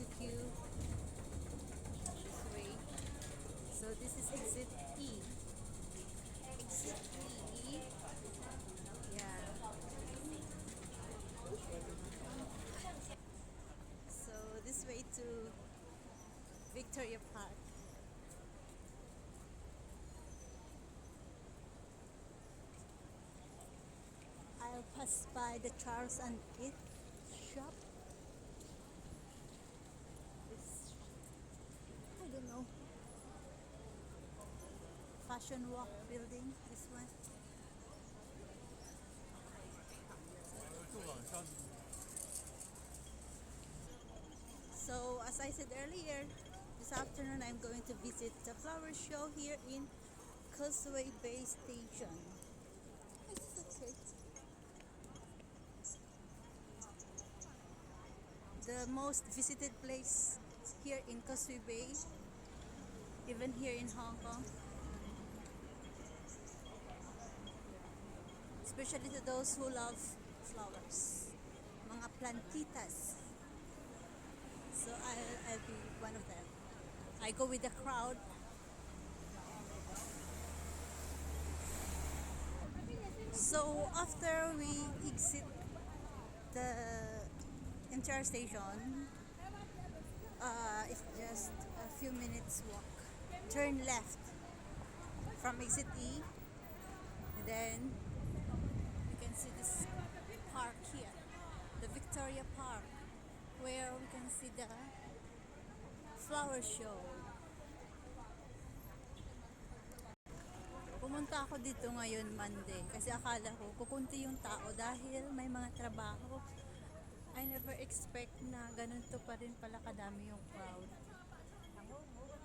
took you this way. So this is exit E. Exit E. Yeah. So this way to Victoria Park. I'll pass by the Charles and Keith shop. This, I don't know, Fashion Walk building. This one. So as I said earlier, this afternoon I'm going to visit the flower show here in Causeway Bay Station. This is okay. The most visited place here in Causeway Bay, even here in Hong Kong, especially to those who love flowers, mga plantitas. So I'll be one of them. I go with the crowd. So after we exit the entire station, it's just a few minutes walk. Turn left from exit E, and then you can see this park here, the Victoria Park, where we can see the flower show. Pumunta ako dito ngayon Monday kasi akala ko kukunti yung tao dahil may mga trabaho. I never expect na ganito pa rin pala kadami yung crowd.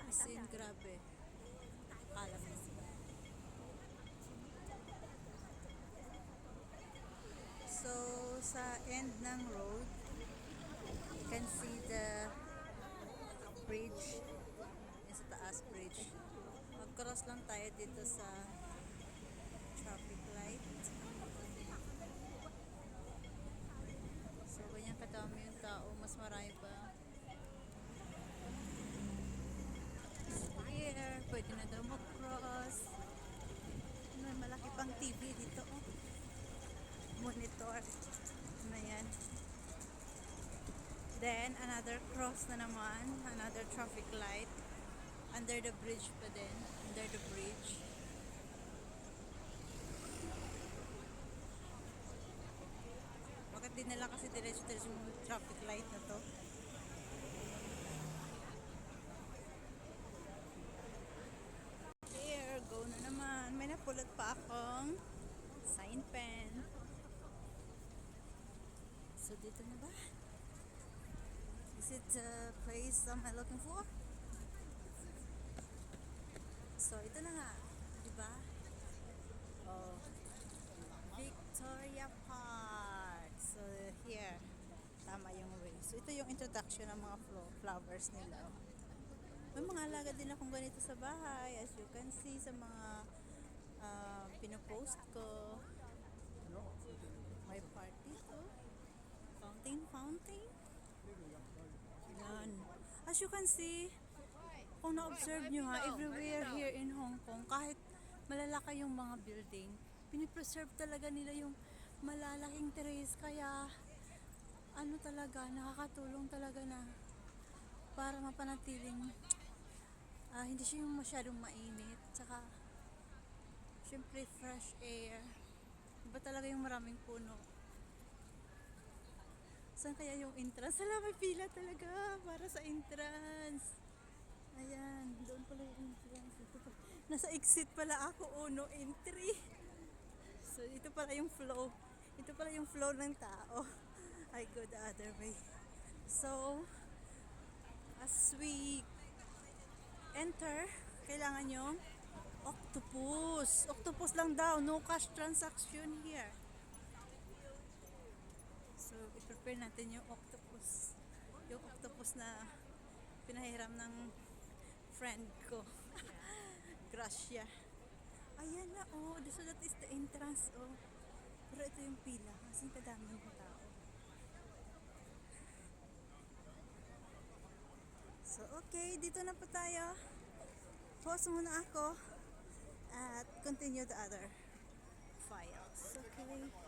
As in, grabe. Akala mo. So, sa end ng road, you can see the bridge. Yung sa taas bridge. Mag-cross lang tayo dito sa traffic light. So, ganyan kadami yung tao. Mas marami pa. Here, pwede na daw mag-cross. May malaki pang TV dito. Oh. Monitor. Ano yan? Then, another cross na naman. Another traffic light. Under the bridge pa din. Under the bridge. Bakit din nila kasi diretso-diretso yung traffic light na to? Here, go na naman. May napulot pa akong sign pen. So, dito na ba? Is it the place I'm looking for? So, ito na nga. Diba? Oh. Victoria Park. So, here. Tama yung way. So, ito yung introduction ng mga flowers nila. May mga alaga din akong ganito sa bahay. As you can see sa mga pinopost ko. May party to. Fountain. Yan. As you can see, kung na-observe nyo ha, everywhere here in Hong Kong, kahit malalaki yung mga building, pinipreserve talaga nila yung malalaking trees. Kaya, ano talaga, nakakatulong talaga na para mapanatiling hindi siya yung masyadong mainit. Tsaka, syempre, fresh air. Iba talaga yung maraming puno. Saan kaya yung entrance? Sala, may pila talaga para sa entrance. Ayan, doon pala yung entrance. Nasa exit pala ako, no entry. So, ito pala yung flow. Ito pala yung flow ng tao. I go the other way. So, as we enter, kailangan yung octopus. Octopus lang daw. No cash transaction here. So, i-prepare natin yung octopus. Yung octopus na pinahiram ng friend ko. Gracia. Ayan na, oh. So, that is the entrance, oh. Pero ito yung pila. Kasi kadami yung tao. Okay, dito na po tayo. Pause muna ako at continue the other files. Okay.